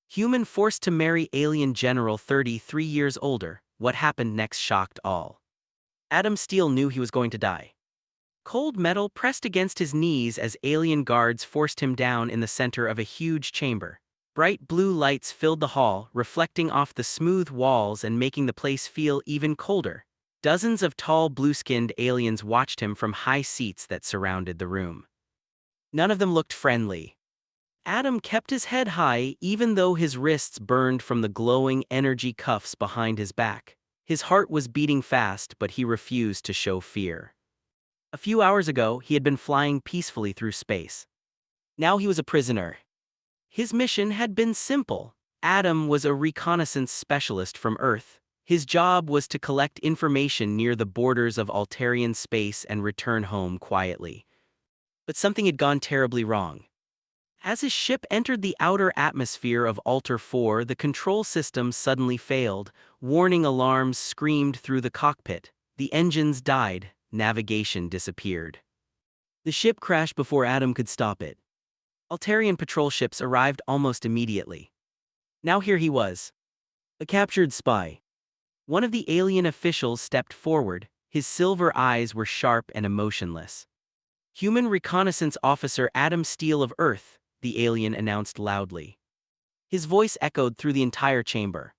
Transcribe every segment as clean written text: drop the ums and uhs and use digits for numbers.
Human forced to marry alien general 33 years older. What happened next shocked all. Adam Steele knew he was going to die. Cold metal pressed against his knees as alien guards forced him down in the center of a huge chamber. Bright blue lights filled the hall, reflecting off the smooth walls and making the place feel even colder. Dozens of tall blue-skinned aliens watched him from high seats that surrounded the room. None of them looked friendly. Adam kept his head high even though his wrists burned from the glowing energy cuffs behind his back. His heart was beating fast, but he refused to show fear. A few hours ago, he had been flying peacefully through space. Now he was a prisoner. His mission had been simple. Adam was a reconnaissance specialist from Earth. His job was to collect information near the borders of Altarian space and return home quietly. But something had gone terribly wrong. As his ship entered the outer atmosphere of Altar 4, the control system suddenly failed. Warning alarms screamed through the cockpit. The engines died. Navigation disappeared. The ship crashed before Adam could stop it. Altarian patrol ships arrived almost immediately. Now here he was, a captured spy. One of the alien officials stepped forward. His silver eyes were sharp and emotionless. Human Reconnaissance Officer Adam Steele of Earth, the alien announced loudly. His voice echoed through the entire chamber.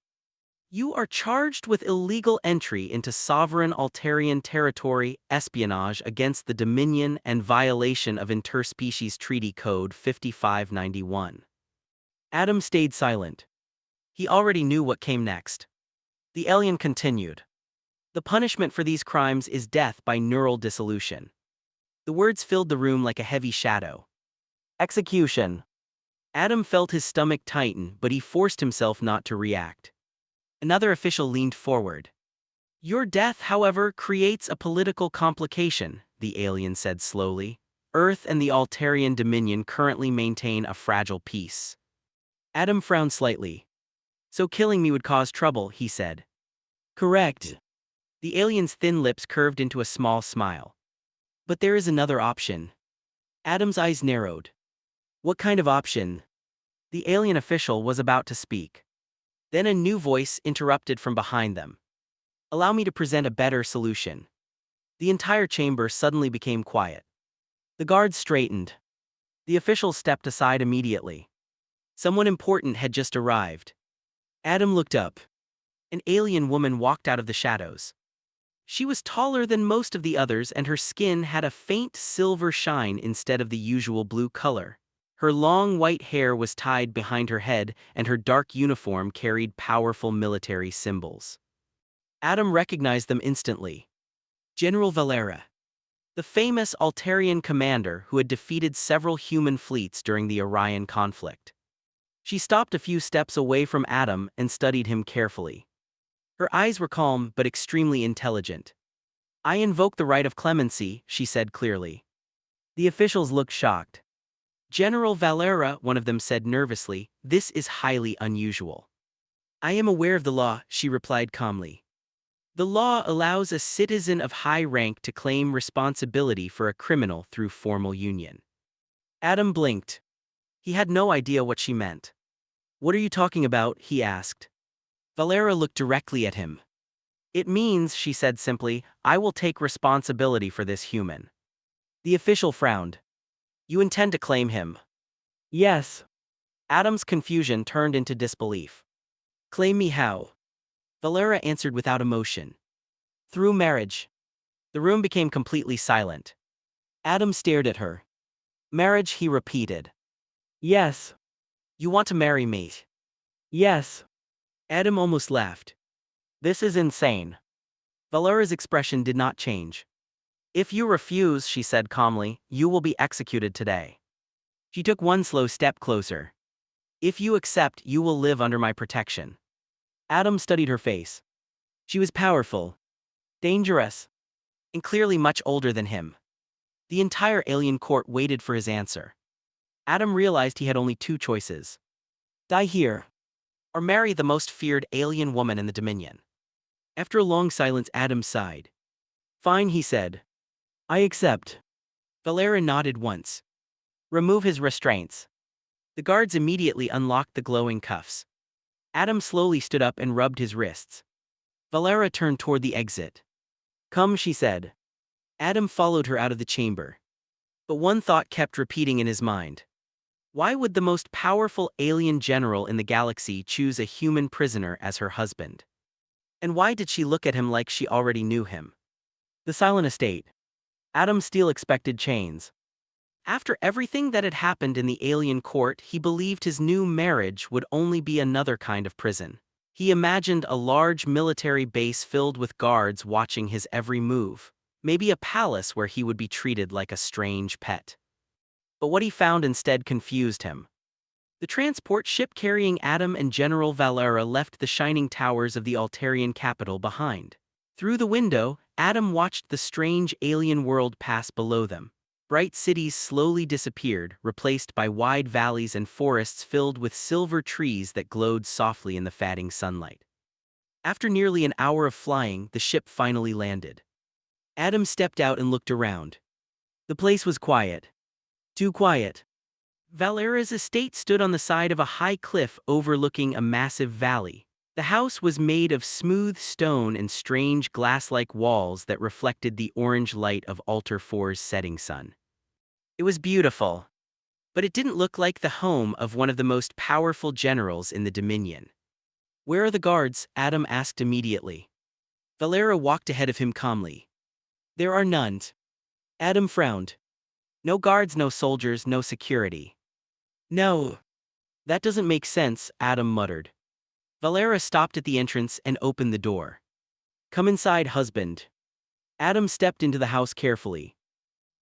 You are charged with illegal entry into sovereign Altarian territory, espionage against the Dominion, and violation of Interspecies Treaty Code 5591. Adam stayed silent. He already knew what came next. The alien continued. The punishment for these crimes is death by neural dissolution. The words filled the room like a heavy shadow. Execution. Adam felt his stomach tighten, but he forced himself not to react. Another official leaned forward. Your death, however, creates a political complication, the alien said slowly. Earth and the Altarian Dominion currently maintain a fragile peace. Adam frowned slightly. So killing me would cause trouble, he said. Correct. The alien's thin lips curved into a small smile. But there is another option. Adam's eyes narrowed. What kind of option? The alien official was about to speak. Then a new voice interrupted from behind them. Allow me to present a better solution. The entire chamber suddenly became quiet. The guards straightened. The officials stepped aside immediately. Someone important had just arrived. Adam looked up. An alien woman walked out of the shadows. She was taller than most of the others, and her skin had a faint silver shine instead of the usual blue color. Her long white hair was tied behind her head, and her dark uniform carried powerful military symbols. Adam recognized them instantly. General Valera, the famous Altarian commander who had defeated several human fleets during the Orion conflict. She stopped a few steps away from Adam and studied him carefully. Her eyes were calm but extremely intelligent. I invoke the right of clemency, she said clearly. The officials looked shocked. General Valera, one of them said nervously, this is highly unusual. I am aware of the law, she replied calmly. The law allows a citizen of high rank to claim responsibility for a criminal through formal union. Adam blinked. He had no idea what she meant. What are you talking about? He asked. Valera looked directly at him. It means, she said simply, I will take responsibility for this human. The official frowned. You intend to claim him? Yes. Adam's confusion turned into disbelief. Claim me how? Valera answered without emotion. Through marriage. The room became completely silent. Adam stared at her. Marriage, he repeated. Yes. You want to marry me? Yes. Adam almost laughed. This is insane. Valera's expression did not change. If you refuse, she said calmly, you will be executed today. She took one slow step closer. If you accept, you will live under my protection. Adam studied her face. She was powerful, dangerous, and clearly much older than him. The entire alien court waited for his answer. Adam realized he had only two choices. Die here, or marry the most feared alien woman in the Dominion. After a long silence, Adam sighed. Fine, he said. I accept. Valera nodded once. Remove his restraints. The guards immediately unlocked the glowing cuffs. Adam slowly stood up and rubbed his wrists. Valera turned toward the exit. "Come," she said. Adam followed her out of the chamber. But one thought kept repeating in his mind. Why would the most powerful alien general in the galaxy choose a human prisoner as her husband? And why did she look at him like she already knew him? The Silent Estate. Adam Steele expected chains. After everything that had happened in the alien court, he believed his new marriage would only be another kind of prison. He imagined a large military base filled with guards watching his every move, maybe a palace where he would be treated like a strange pet. But what he found instead confused him. The transport ship carrying Adam and General Valera left the shining towers of the Altarian capital behind. Through the window, Adam watched the strange alien world pass below them. Bright cities slowly disappeared, replaced by wide valleys and forests filled with silver trees that glowed softly in the fading sunlight. After nearly an hour of flying, the ship finally landed. Adam stepped out and looked around. The place was quiet. Too quiet. Valera's estate stood on the side of a high cliff overlooking a massive valley. The house was made of smooth stone and strange glass-like walls that reflected the orange light of Altar 4's setting sun. It was beautiful, but it didn't look like the home of one of the most powerful generals in the Dominion. "Where are the guards?" Adam asked immediately. Valera walked ahead of him calmly. "There are none." Adam frowned. "No guards, no soldiers, no security." "No. That doesn't make sense," Adam muttered. Valera stopped at the entrance and opened the door. "Come inside, husband." Adam stepped into the house carefully.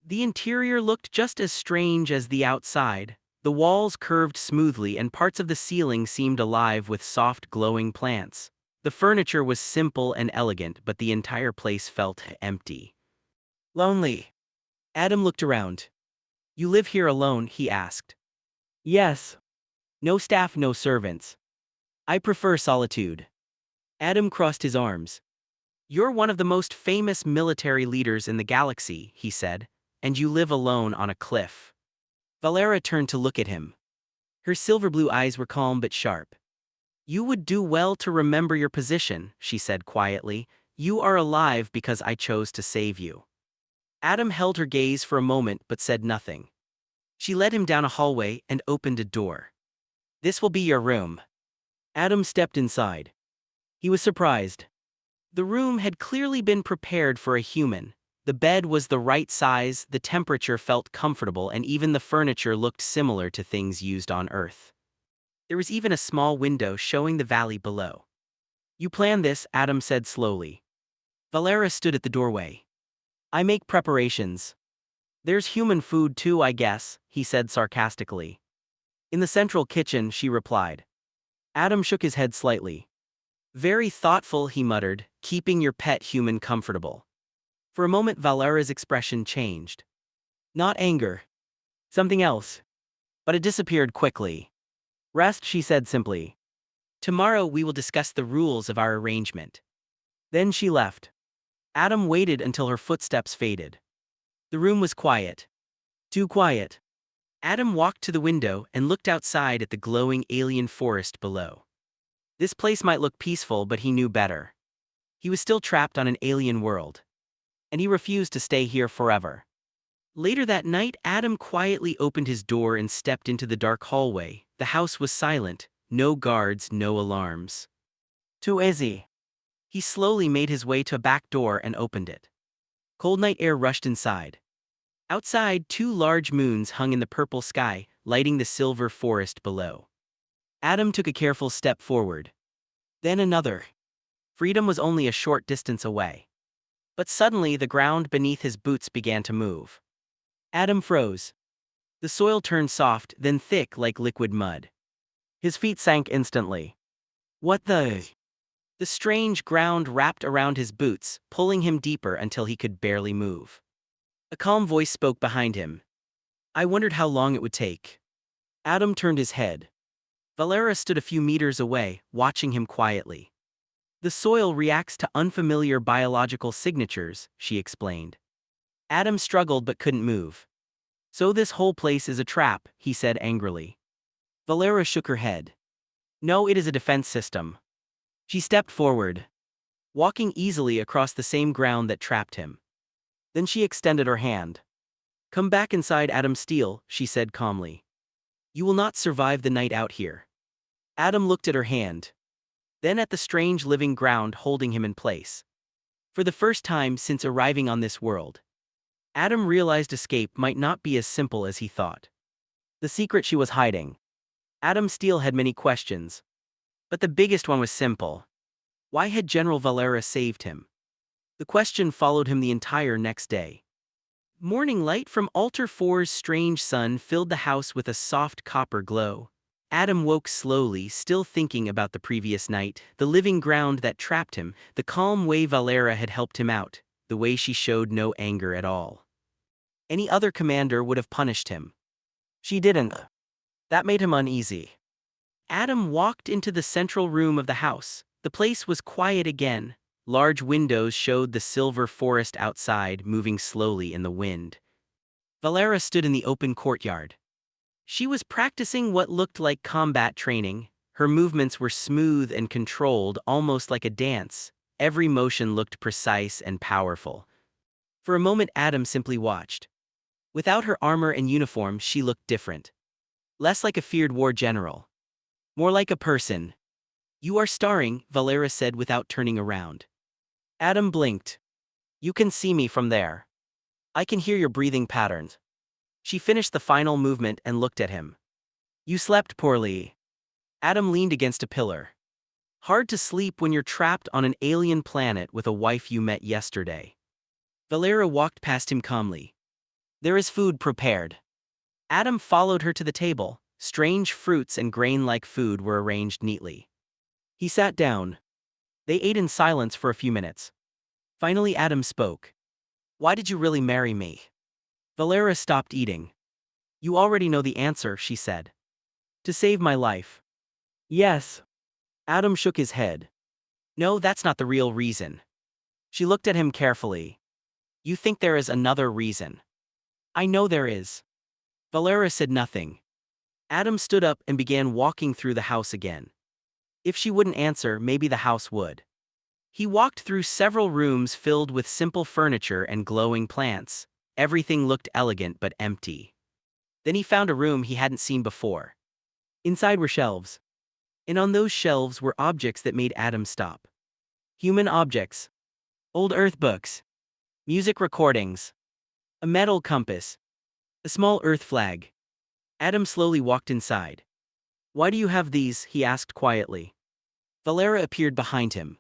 The interior looked just as strange as the outside. The walls curved smoothly and parts of the ceiling seemed alive with soft glowing plants. The furniture was simple and elegant, but the entire place felt empty. "Lonely." Adam looked around. "You live here alone?" he asked. "Yes. No staff, no servants. I prefer solitude." Adam crossed his arms. "You're one of the most famous military leaders in the galaxy," he said, "and you live alone on a cliff." Valera turned to look at him. Her silver-blue eyes were calm but sharp. "You would do well to remember your position," she said quietly. "You are alive because I chose to save you." Adam held her gaze for a moment but said nothing. She led him down a hallway and opened a door. "This will be your room." Adam stepped inside. He was surprised. The room had clearly been prepared for a human. The bed was the right size, the temperature felt comfortable, and even the furniture looked similar to things used on Earth. There was even a small window showing the valley below. "You planned this," Adam said slowly. Valera stood at the doorway. "I make preparations." "There's human food too, I guess," he said sarcastically. "In the central kitchen," she replied. Adam shook his head slightly. "Very thoughtful," he muttered, "keeping your pet human comfortable." For a moment Valera's expression changed. Not anger. Something else. But it disappeared quickly. "Rest," she said simply. "Tomorrow we will discuss the rules of our arrangement." Then she left. Adam waited until her footsteps faded. The room was quiet. Too quiet. Adam walked to the window and looked outside at the glowing alien forest below. This place might look peaceful, but he knew better. He was still trapped on an alien world. And he refused to stay here forever. Later that night, Adam quietly opened his door and stepped into the dark hallway. The house was silent, no guards, no alarms. Too easy. He slowly made his way to a back door and opened it. Cold night air rushed inside. Outside, 2 large moons hung in the purple sky, lighting the silver forest below. Adam took a careful step forward. Then another. Freedom was only a short distance away. But suddenly the ground beneath his boots began to move. Adam froze. The soil turned soft, then thick like liquid mud. His feet sank instantly. "What the?" The strange ground wrapped around his boots, pulling him deeper until he could barely move. A calm voice spoke behind him. I wondered how long it would take. Adam turned his head. Valera stood a few meters away, watching him quietly. "The soil reacts to unfamiliar biological signatures," she explained. Adam struggled but couldn't move. "So this whole place is a trap," he said angrily. Valera shook her head. No, it is a defense system. She stepped forward, walking easily across the same ground that trapped him. Then she extended her hand. Come back inside, Adam Steele, she said calmly. You will not survive the night out here. Adam looked at her hand, then at the strange living ground holding him in place. For the first time since arriving on this world, Adam realized escape might not be as simple as he thought. The secret she was hiding. Adam Steele had many questions, but the biggest one was simple. Why had General Valera saved him? The question followed him the entire next day. Morning light from Altar 4's strange sun filled the house with a soft copper glow. Adam woke slowly, still thinking about the previous night, the living ground that trapped him, the calm way Valera had helped him out, the way she showed no anger at all. Any other commander would have punished him. She didn't. That made him uneasy. Adam walked into the central room of the house. The place was quiet again. Large windows showed the silver forest outside, moving slowly in the wind. Valera stood in the open courtyard. She was practicing what looked like combat training. Her movements were smooth and controlled, almost like a dance. Every motion looked precise and powerful. For a moment Adam simply watched. Without her armor and uniform, she looked different. Less like a feared war general. More like a person. You are starring, Valera said without turning around. Adam blinked. You can see me from there. I can hear your breathing patterns. She finished the final movement and looked at him. You slept poorly. Adam leaned against a pillar. Hard to sleep when you're trapped on an alien planet with a wife you met yesterday. Valera walked past him calmly. There is food prepared. Adam followed her to the table. Strange fruits and grain-like food were arranged neatly. He sat down. They ate in silence for a few minutes. Finally Adam spoke. Why did you really marry me? Valera stopped eating. You already know the answer, she said. To save my life. Yes. Adam shook his head. No, that's not the real reason. She looked at him carefully. You think there is another reason. I know there is. Valera said nothing. Adam stood up and began walking through the house again. If she wouldn't answer, maybe the house would. He walked through several rooms filled with simple furniture and glowing plants. Everything looked elegant but empty. Then he found a room he hadn't seen before. Inside were shelves. And on those shelves were objects that made Adam stop. Human objects. Old Earth books. Music recordings. A metal compass. A small Earth flag. Adam slowly walked inside. Why do you have these? He asked quietly. Valera appeared behind him.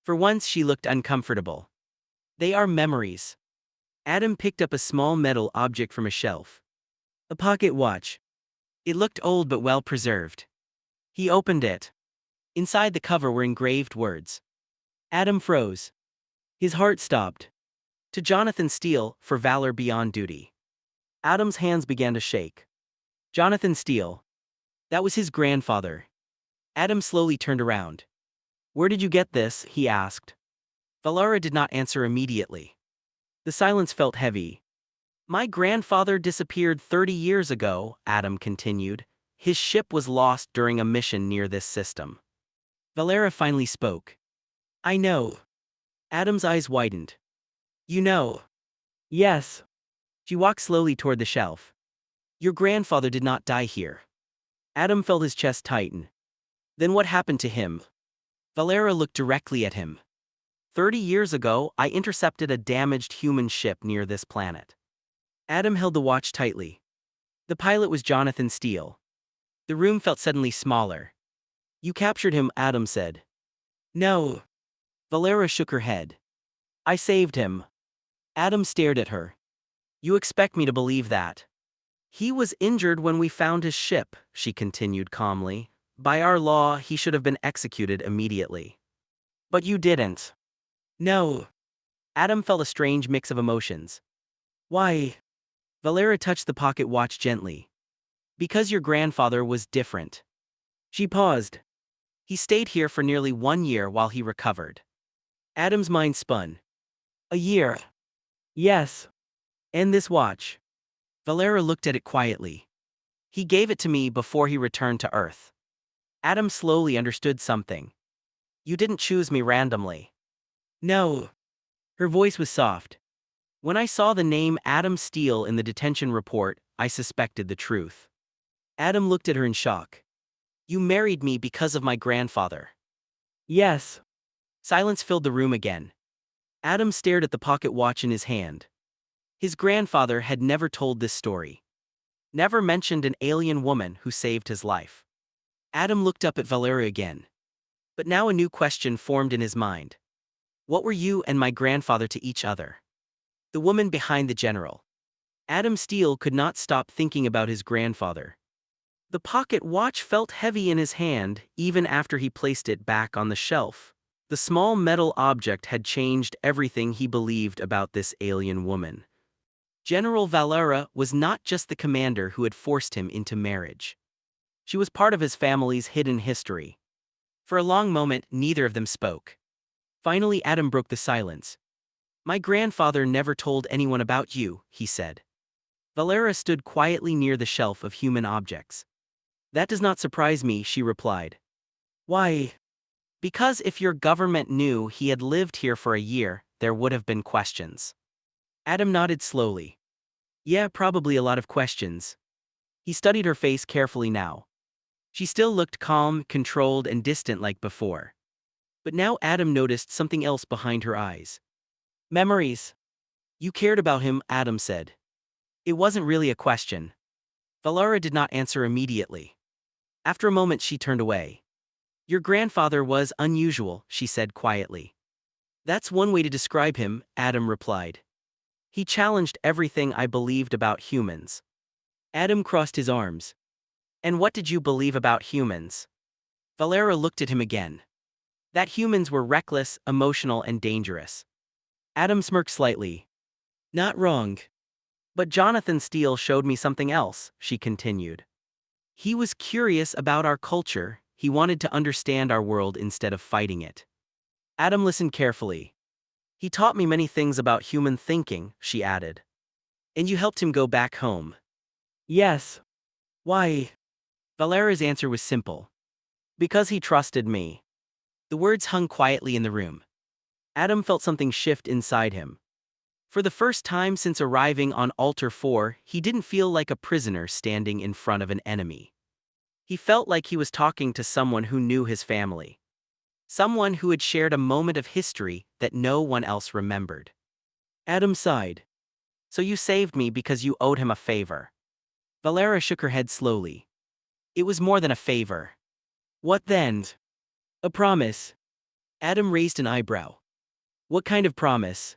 For once she looked uncomfortable. They are memories. Adam picked up a small metal object from a shelf. A pocket watch. It looked old but well preserved. He opened it. Inside the cover were engraved words. Adam froze. His heart stopped. To Jonathan Steele, for valor beyond duty. Adam's hands began to shake. Jonathan Steele. That was his grandfather. Adam slowly turned around. Where did you get this? He asked. Valera did not answer immediately. The silence felt heavy. My grandfather disappeared 30 years ago, Adam continued. His ship was lost during a mission near this system. Valera finally spoke. I know. Adam's eyes widened. You know. Yes. She walked slowly toward the shelf. Your grandfather did not die here. Adam felt his chest tighten. Then what happened to him? Valera looked directly at him. 30 years ago, I intercepted a damaged human ship near this planet. Adam held the watch tightly. The pilot was Jonathan Steele. The room felt suddenly smaller. You captured him, Adam said. No. Valera shook her head. I saved him. Adam stared at her. You expect me to believe that? He was injured when we found his ship, she continued calmly. By our law, he should have been executed immediately. But you didn't. No. Adam felt a strange mix of emotions. Why? Valera touched the pocket watch gently. Because your grandfather was different. She paused. He stayed here for nearly 1 year while he recovered. Adam's mind spun. A year. Yes. And this watch. Valera looked at it quietly. He gave it to me before he returned to Earth. Adam slowly understood something. You didn't choose me randomly. No. Her voice was soft. When I saw the name Adam Steele in the detention report, I suspected the truth. Adam looked at her in shock. You married me because of my grandfather. Yes. Silence filled the room again. Adam stared at the pocket watch in his hand. His grandfather had never told this story. Never mentioned an alien woman who saved his life. Adam looked up at Valeria again. But now a new question formed in his mind. What were you and my grandfather to each other? The woman behind the general. Adam Steele could not stop thinking about his grandfather. The pocket watch felt heavy in his hand, even after he placed it back on the shelf. The small metal object had changed everything he believed about this alien woman. General Valera was not just the commander who had forced him into marriage. She was part of his family's hidden history. For a long moment, neither of them spoke. Finally, Adam broke the silence. My grandfather never told anyone about you, he said. Valera stood quietly near the shelf of human objects. That does not surprise me, she replied. Why? Because if your government knew he had lived here for a year, there would have been questions. Adam nodded slowly. Yeah, probably a lot of questions. He studied her face carefully now. She still looked calm, controlled, and distant like before. But now Adam noticed something else behind her eyes. Memories. You cared about him, Adam said. It wasn't really a question. Valera did not answer immediately. After a moment she turned away. Your grandfather was unusual, she said quietly. That's one way to describe him, Adam replied. He challenged everything I believed about humans. Adam crossed his arms. And what did you believe about humans? Valera looked at him again. That humans were reckless, emotional, and dangerous. Adam smirked slightly. Not wrong. But Jonathan Steele showed me something else, she continued. He was curious about our culture, he wanted to understand our world instead of fighting it. Adam listened carefully. He taught me many things about human thinking, she added. And you helped him go back home. Yes. Why? Valera's answer was simple. Because he trusted me. The words hung quietly in the room. Adam felt something shift inside him. For the first time since arriving on Altar 4, he didn't feel like a prisoner standing in front of an enemy. He felt like he was talking to someone who knew his family. Someone who had shared a moment of history that no one else remembered. Adam sighed. So you saved me because you owed him a favor. Valera shook her head slowly. It was more than a favor. What then? A promise. Adam raised an eyebrow. What kind of promise?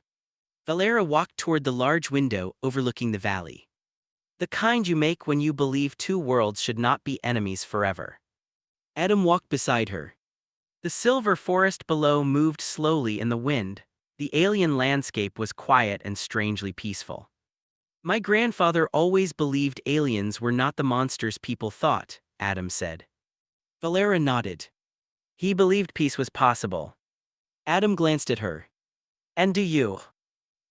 Valera walked toward the large window overlooking the valley. The kind you make when you believe two worlds should not be enemies forever. Adam walked beside her. The silver forest below moved slowly in the wind. The alien landscape was quiet and strangely peaceful. My grandfather always believed aliens were not the monsters people thought, Adam said. Valera nodded. He believed peace was possible. Adam glanced at her. And do you?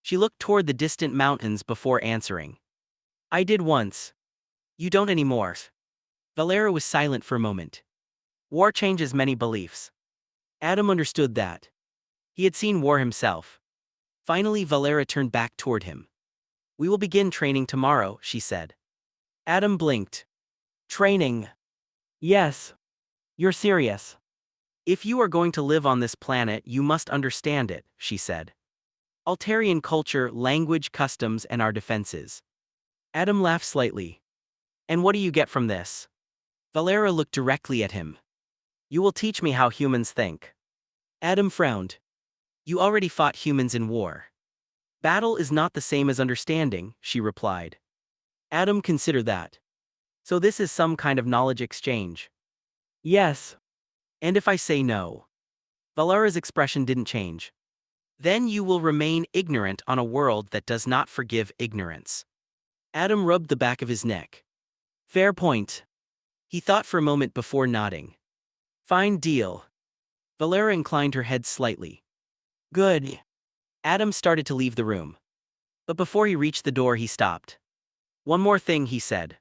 She looked toward the distant mountains before answering. I did once. You don't anymore. Valera was silent for a moment. War changes many beliefs. Adam understood that. He had seen war himself. Finally, Valera turned back toward him. We will begin training tomorrow, she said. Adam blinked. Training? Yes. You're serious. If you are going to live on this planet, you must understand it, she said. Altarian culture, language, customs, and our defenses. Adam laughed slightly. And what do you get from this? Valera looked directly at him. You will teach me how humans think. Adam frowned. You already fought humans in war. Battle is not the same as understanding, she replied. Adam considered that. So this is some kind of knowledge exchange. Yes. And if I say no? Valera's expression didn't change. Then you will remain ignorant on a world that does not forgive ignorance. Adam rubbed the back of his neck. Fair point. He thought for a moment before nodding. Fine deal. Valera inclined her head slightly. Good. Adam started to leave the room. But before he reached the door he stopped. One more thing, he said.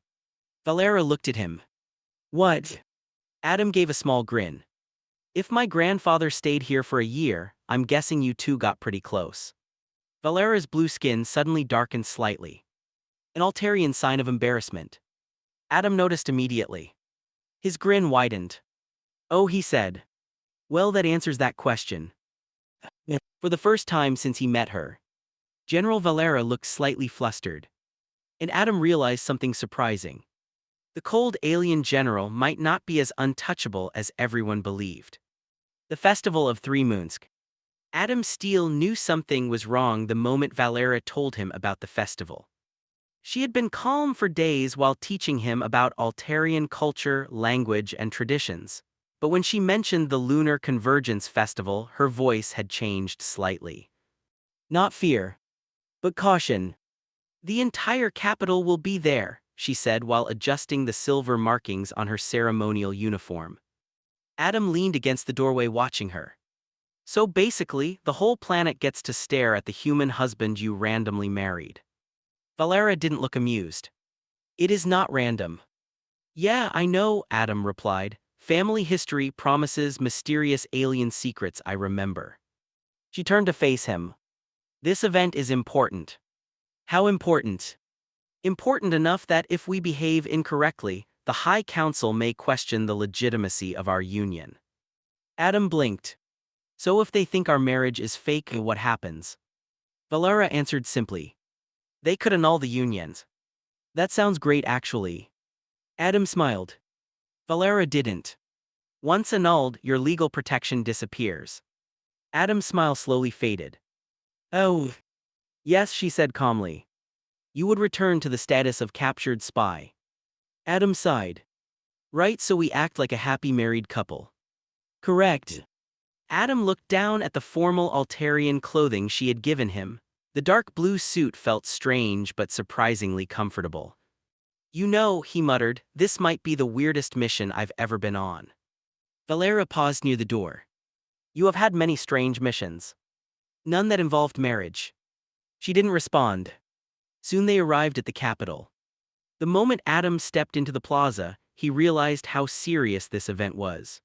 Valera looked at him. What? Adam gave a small grin. If my grandfather stayed here for a year, I'm guessing you two got pretty close. Valera's blue skin suddenly darkened slightly. An Altarian sign of embarrassment. Adam noticed immediately. His grin widened. Oh, he said. Well, that answers that question. For the first time since he met her, General Valera looked slightly flustered. And Adam realized something surprising. The cold alien general might not be as untouchable as everyone believed. The Festival of Three Moons. Adam Steele knew something was wrong the moment Valera told him about the festival. She had been calm for days while teaching him about Altarian culture, language, and traditions. But when she mentioned the Lunar Convergence Festival, her voice had changed slightly. Not fear, but caution. The entire capital will be there, she said while adjusting the silver markings on her ceremonial uniform. Adam leaned against the doorway watching her. So basically, the whole planet gets to stare at the human husband you randomly married. Valera didn't look amused. It is not random. Yeah, I know, Adam replied. Family history promises mysterious alien secrets I remember. She turned to face him. This event is important. How important? Important enough that if we behave incorrectly, the High Council may question the legitimacy of our union. Adam blinked. So if they think our marriage is fake, what happens? Valera answered simply. They could annul the unions. That sounds great actually. Adam smiled. Valera didn't. Once annulled, your legal protection disappears. Adam's smile slowly faded. Oh. Yes, she said calmly. You would return to the status of captured spy. Adam sighed. Right, so we act like a happy married couple. Correct. Adam looked down at the formal Altarian clothing she had given him. The dark blue suit felt strange but surprisingly comfortable. You know, he muttered, this might be the weirdest mission I've ever been on. Valera paused near the door. You have had many strange missions. None that involved marriage. She didn't respond. Soon they arrived at the capital. The moment Adam stepped into the plaza, he realized how serious this event was.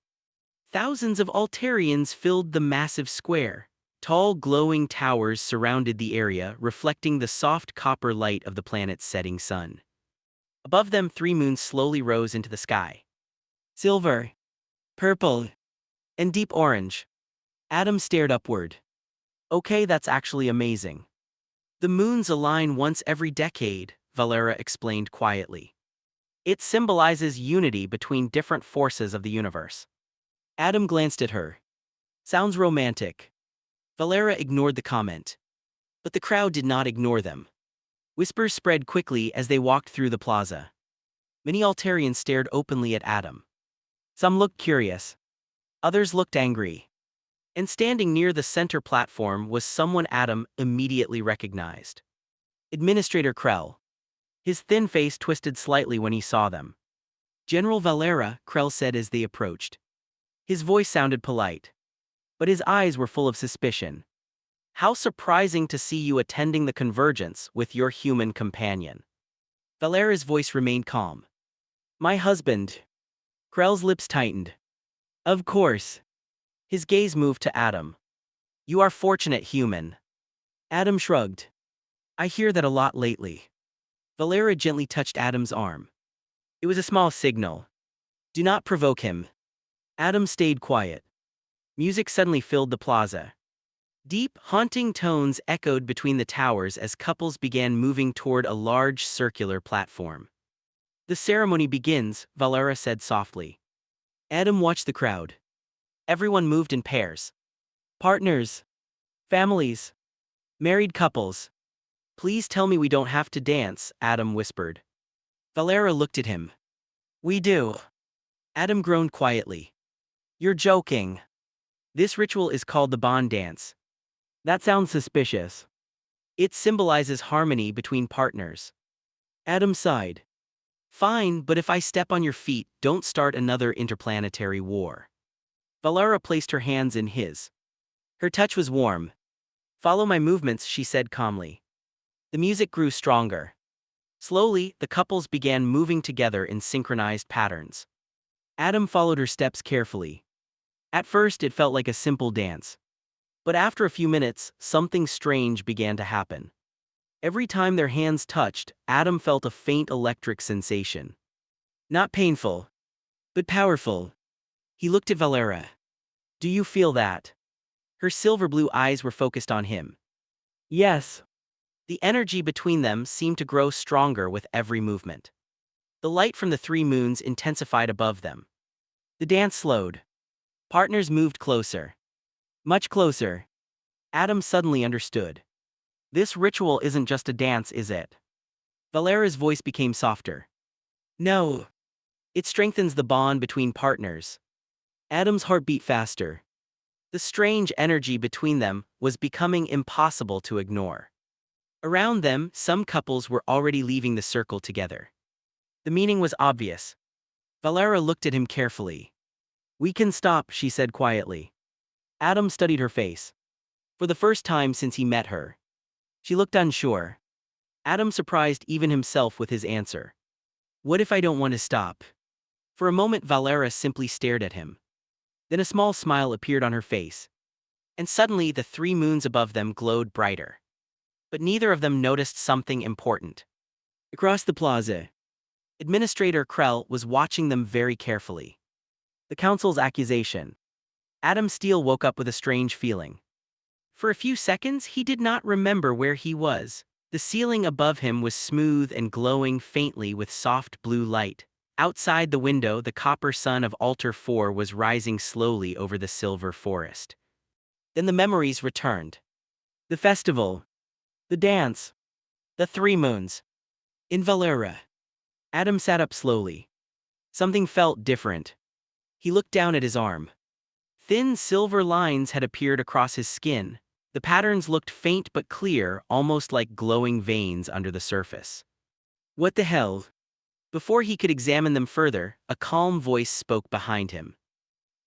Thousands of Altarians filled the massive square. Tall, glowing towers surrounded the area, reflecting the soft copper light of the planet's setting sun. Above them, three moons slowly rose into the sky. Silver, purple, and deep orange. Adam stared upward. Okay, that's actually amazing. The moons align once every decade, Valera explained quietly. It symbolizes unity between different forces of the universe. Adam glanced at her. Sounds romantic. Valera ignored the comment. But the crowd did not ignore them. Whispers spread quickly as they walked through the plaza. Many Altarians stared openly at Adam. Some looked curious. Others looked angry. And standing near the center platform was someone Adam immediately recognized. Administrator Krell. His thin face twisted slightly when he saw them. General Valera, Krell said as they approached. His voice sounded polite. But his eyes were full of suspicion. How surprising to see you attending the convergence with your human companion. Valera's voice remained calm. My husband. Krell's lips tightened. Of course. His gaze moved to Adam. You are fortunate, human. Adam shrugged. I hear that a lot lately. Valera gently touched Adam's arm. It was a small signal. Do not provoke him. Adam stayed quiet. Music suddenly filled the plaza. Deep, haunting tones echoed between the towers as couples began moving toward a large circular platform. The ceremony begins, Valera said softly. Adam watched the crowd. Everyone moved in pairs. Partners. Families. Married couples. Please tell me we don't have to dance, Adam whispered. Valera looked at him. We do. Adam groaned quietly. You're joking. This ritual is called the bond dance. That sounds suspicious. It symbolizes harmony between partners. Adam sighed. Fine, but if I step on your feet, don't start another interplanetary war. Valera placed her hands in his. Her touch was warm. Follow my movements, she said calmly. The music grew stronger. Slowly, the couples began moving together in synchronized patterns. Adam followed her steps carefully. At first, it felt like a simple dance. But after a few minutes, something strange began to happen. Every time their hands touched, Adam felt a faint electric sensation. Not painful, but powerful. He looked at Valera. Do you feel that? Her silver blue eyes were focused on him. Yes. The energy between them seemed to grow stronger with every movement. The light from the three moons intensified above them. The dance slowed. Partners moved closer. Much closer. Adam suddenly understood. This ritual isn't just a dance, is it? Valera's voice became softer. No. It strengthens the bond between partners. Adam's heart beat faster. The strange energy between them was becoming impossible to ignore. Around them, some couples were already leaving the circle together. The meaning was obvious. Valera looked at him carefully. We can stop, she said quietly. Adam studied her face. For the first time since he met her. She looked unsure. Adam surprised even himself with his answer. What if I don't want to stop? For a moment Valera simply stared at him. Then a small smile appeared on her face. And suddenly the three moons above them glowed brighter. But neither of them noticed something important. Across the plaza, Administrator Krell was watching them very carefully. The council's accusation. Adam Steele woke up with a strange feeling. For a few seconds he did not remember where he was. The ceiling above him was smooth and glowing faintly with soft blue light. Outside the window, the copper sun of Altar 4 was rising slowly over the silver forest. Then the memories returned. The festival. The dance. The three moons. In Valera. Adam sat up slowly. Something felt different. He looked down at his arm. Thin silver lines had appeared across his skin. The patterns looked faint but clear, almost like glowing veins under the surface. What the hell? Before he could examine them further, a calm voice spoke behind him.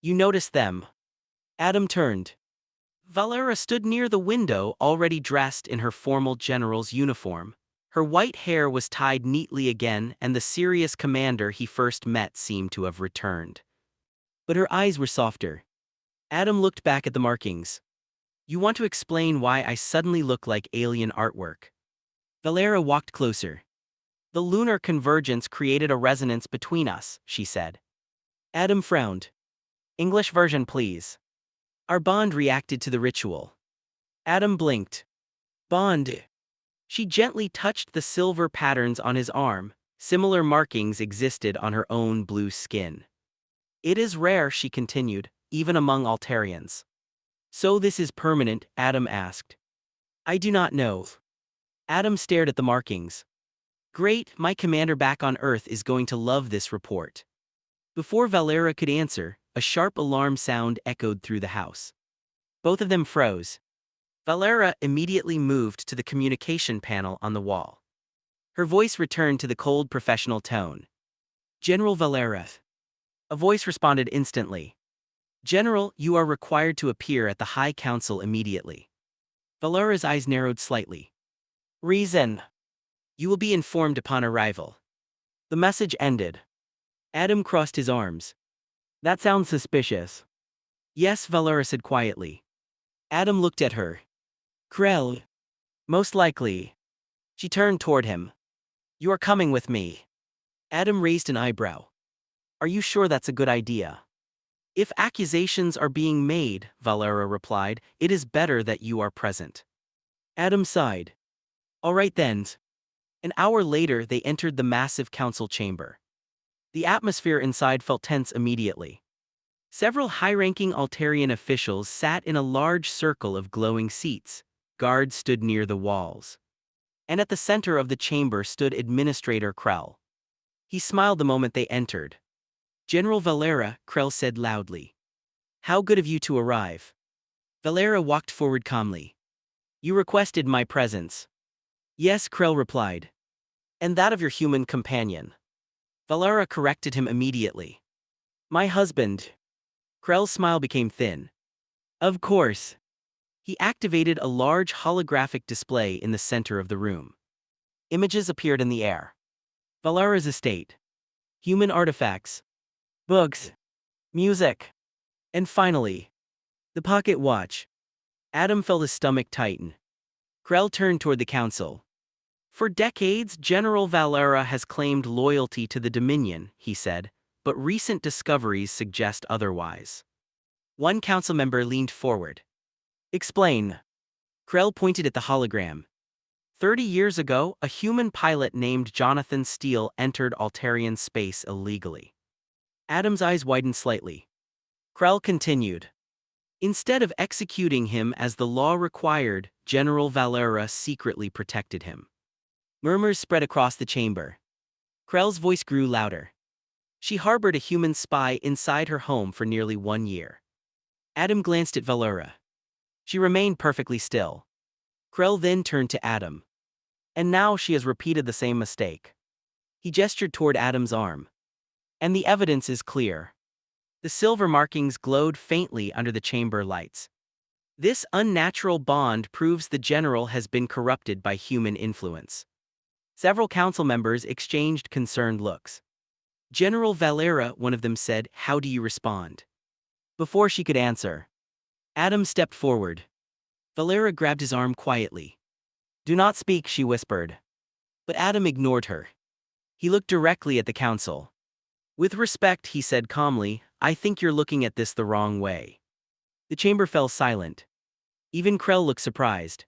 You noticed them? Adam turned. Valera stood near the window, already dressed in her formal general's uniform. Her white hair was tied neatly again, and the serious commander he first met seemed to have returned. But her eyes were softer. Adam looked back at the markings. You want to explain why I suddenly look like alien artwork? Valera walked closer. The lunar convergence created a resonance between us, she said. Adam frowned. English version, please. Our bond reacted to the ritual. Adam blinked. Bond. She gently touched the silver patterns on his arm. Similar markings existed on her own blue skin. It is rare, she continued, even among Altarians. So this is permanent? Adam asked. I do not know. Adam stared at the markings. Great, my commander back on Earth is going to love this report. Before Valera could answer, a sharp alarm sound echoed through the house. Both of them froze. Valera immediately moved to the communication panel on the wall. Her voice returned to the cold professional tone. General Valera. A voice responded instantly. General, you are required to appear at the High Council immediately. Valera's eyes narrowed slightly. Reason. You will be informed upon arrival. The message ended. Adam crossed his arms. That sounds suspicious. Yes, Valera said quietly. Adam looked at her. Krell. Most likely. She turned toward him. You are coming with me. Adam raised an eyebrow. Are you sure that's a good idea? If accusations are being made, Valera replied, it is better that you are present. Adam sighed. All right then. An hour later they entered the massive council chamber. The atmosphere inside felt tense immediately. Several high-ranking Altarian officials sat in a large circle of glowing seats. Guards stood near the walls. And at the center of the chamber stood Administrator Krell. He smiled the moment they entered. General Valera, Krell said loudly. How good of you to arrive. Valera walked forward calmly. You requested my presence. Yes, Krell replied. And that of your human companion. Valera corrected him immediately. My husband. Krell's smile became thin. Of course. He activated a large holographic display in the center of the room. Images appeared in the air. Valera's estate. Human artifacts. Books. Music. And finally, the pocket watch. Adam felt his stomach tighten. Krell turned toward the council. For decades, General Valera has claimed loyalty to the Dominion, he said, but recent discoveries suggest otherwise. One council member leaned forward. Explain. Krell pointed at the hologram. 30 years ago, a human pilot named Jonathan Steele entered Altarian space illegally. Adam's eyes widened slightly. Krell continued. Instead of executing him as the law required, General Valera secretly protected him. Murmurs spread across the chamber. Krell's voice grew louder. She harbored a human spy inside her home for nearly 1 year. Adam glanced at Valera. She remained perfectly still. Krell then turned to Adam. And now she has repeated the same mistake. He gestured toward Adam's arm. And the evidence is clear. The silver markings glowed faintly under the chamber lights. This unnatural bond proves the general has been corrupted by human influence. Several council members exchanged concerned looks. General Valera, one of them said, "How do you respond?" Before she could answer, Adam stepped forward. Valera grabbed his arm quietly. "Do not speak," she whispered. But Adam ignored her. He looked directly at the council. "With respect," he said calmly, "I think you're looking at this the wrong way." The chamber fell silent. Even Krell looked surprised.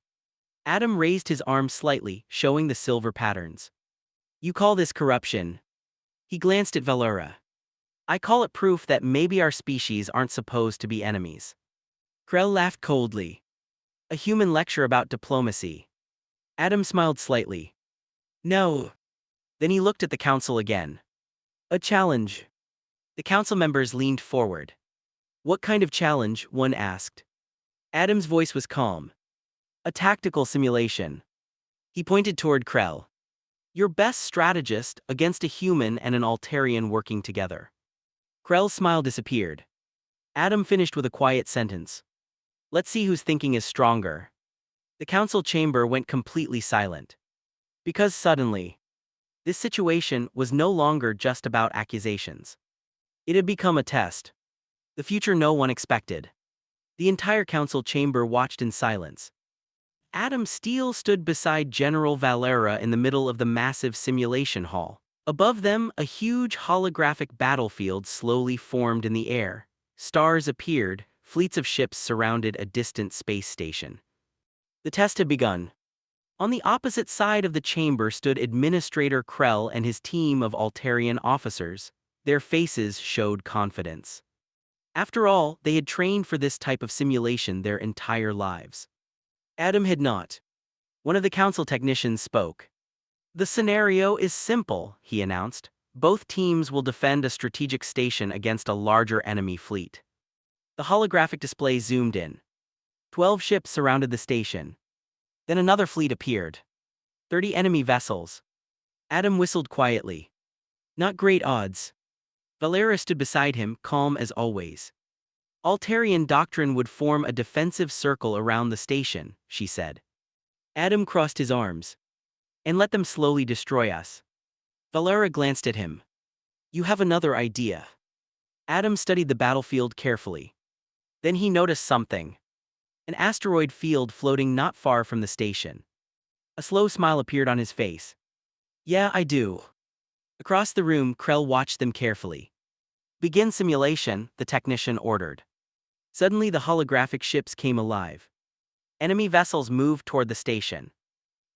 Adam raised his arm slightly, showing the silver patterns. "You call this corruption?" He glanced at Valera. "I call it proof that maybe our species aren't supposed to be enemies." Krell laughed coldly. "A human lecture about diplomacy." Adam smiled slightly. "No." Then he looked at the council again. "A challenge." The council members leaned forward. "What kind of challenge?" one asked. Adam's voice was calm. "A tactical simulation." He pointed toward Krell. "Your best strategist against a human and an Altarian working together." Krell's smile disappeared. Adam finished with a quiet sentence. "Let's see whose thinking is stronger." The council chamber went completely silent. Because suddenly, this situation was no longer just about accusations. It had become a test. The future no one expected. The entire council chamber watched in silence. Adam Steele stood beside General Valera in the middle of the massive simulation hall. Above them, a huge holographic battlefield slowly formed in the air. Stars appeared, fleets of ships surrounded a distant space station. The test had begun. On the opposite side of the chamber stood Administrator Krell and his team of Altarian officers. Their faces showed confidence. After all, they had trained for this type of simulation their entire lives. Adam had not. One of the council technicians spoke. "The scenario is simple," he announced. "Both teams will defend a strategic station against a larger enemy fleet." The holographic display zoomed in. 12 ships surrounded the station. Then another fleet appeared. 30 enemy vessels. Adam whistled quietly. "Not great odds." Valera stood beside him, calm as always. "Altarian doctrine would form a defensive circle around the station," she said. Adam crossed his arms. "And let them slowly destroy us." Valera glanced at him. "You have another idea." Adam studied the battlefield carefully. Then he noticed something. An asteroid field floating not far from the station. A slow smile appeared on his face. "Yeah, I do." Across the room, Krell watched them carefully. "Begin simulation," the technician ordered. Suddenly the holographic ships came alive. Enemy vessels moved toward the station.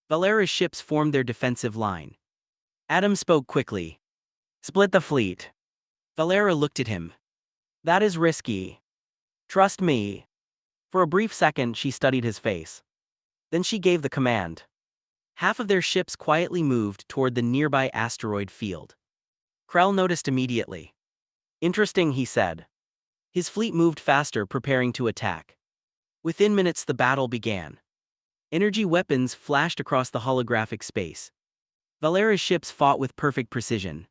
Valera's ships formed their defensive line. Adam spoke quickly. "Split the fleet." Valera looked at him. "That is risky." "Trust me." For a brief second she studied his face. Then she gave the command. Half of their ships quietly moved toward the nearby asteroid field. Krell noticed immediately. "Interesting," he said. His fleet moved faster, preparing to attack. Within minutes the battle began. Energy weapons flashed across the holographic space. Valera's ships fought with perfect precision.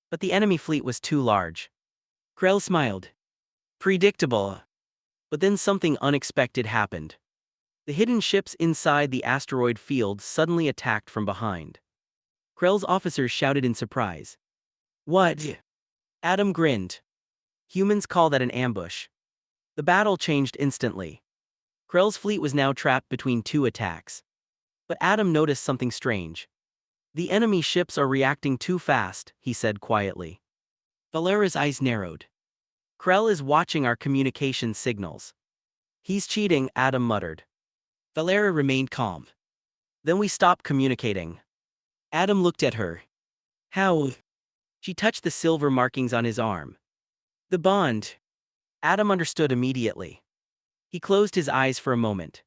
But the enemy fleet was too large. Krell smiled. "Predictable." But then something unexpected happened. The hidden ships inside the asteroid field suddenly attacked from behind. Krell's officers shouted in surprise. What? Adam grinned. Humans call that an ambush. The battle changed instantly. Krell's fleet was now trapped between two attacks. But Adam noticed something strange. The enemy ships are reacting too fast, he said quietly. Valera's eyes narrowed. Krell is watching our communication signals. He's cheating, Adam muttered. Valera remained calm. Then we stopped communicating. Adam looked at her. How? She touched the silver markings on his arm. The bond. Adam understood immediately. He closed his eyes for a moment.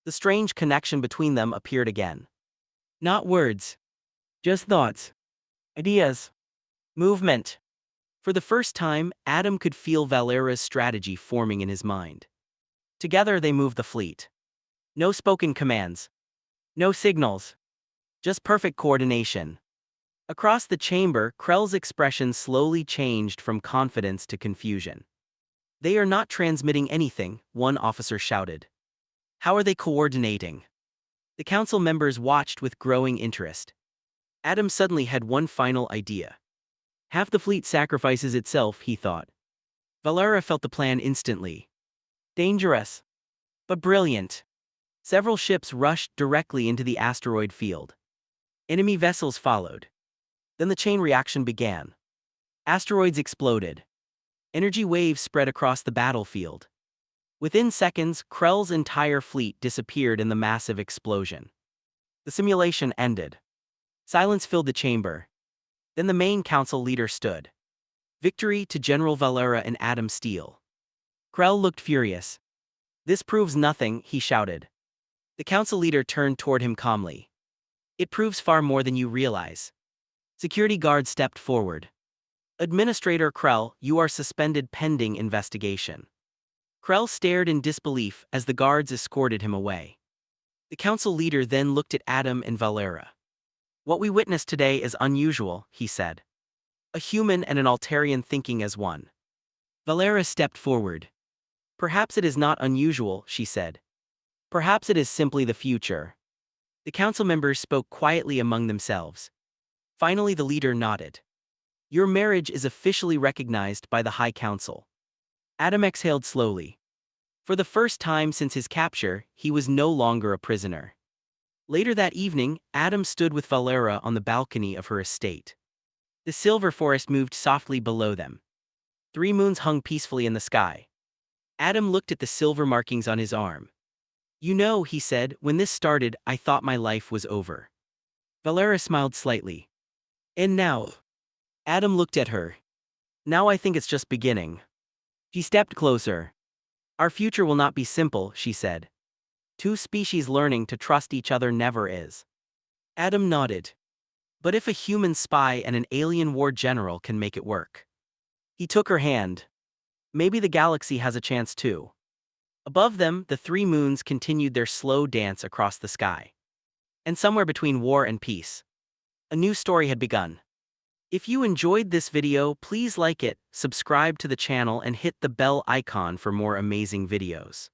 The strange connection between them appeared again. Not words. Just thoughts. Ideas. Movement. For the first time, Adam could feel Valera's strategy forming in his mind. Together they moved the fleet. No spoken commands. No signals. Just perfect coordination. Across the chamber, Krell's expression slowly changed from confidence to confusion. They are not transmitting anything, one officer shouted. How are they coordinating? The council members watched with growing interest. Adam suddenly had one final idea. Half the fleet sacrifices itself, he thought. Valera felt the plan instantly. Dangerous. But brilliant. Several ships rushed directly into the asteroid field. Enemy vessels followed. Then the chain reaction began. Asteroids exploded. Energy waves spread across the battlefield. Within seconds, Krell's entire fleet disappeared in the massive explosion. The simulation ended. Silence filled the chamber. Then the main council leader stood. Victory to General Valera and Adam Steele. Krell looked furious. This proves nothing, he shouted. The council leader turned toward him calmly. It proves far more than you realize. Security guards stepped forward. Administrator Krell, you are suspended pending investigation. Krell stared in disbelief as the guards escorted him away. The council leader then looked at Adam and Valera. What we witnessed today is unusual, he said. A human and an Altarian thinking as one. Valera stepped forward. Perhaps it is not unusual, she said. Perhaps it is simply the future. The council members spoke quietly among themselves. Finally the leader nodded. Your marriage is officially recognized by the High Council. Adam exhaled slowly. For the first time since his capture, he was no longer a prisoner. Later that evening, Adam stood with Valera on the balcony of her estate. The silver forest moved softly below them. 3 moons hung peacefully in the sky. Adam looked at the silver markings on his arm. You know, he said, when this started, I thought my life was over. Valera smiled slightly. And now? Adam looked at her. Now I think it's just beginning. She stepped closer. Our future will not be simple, she said. 2 species learning to trust each other never is. Adam nodded. But if a human spy and an alien war general can make it work. He took her hand. Maybe the galaxy has a chance too. Above them, the 3 moons continued their slow dance across the sky. And somewhere between war and peace, a new story had begun. If you enjoyed this video, please like it, subscribe to the channel and hit the bell icon for more amazing videos.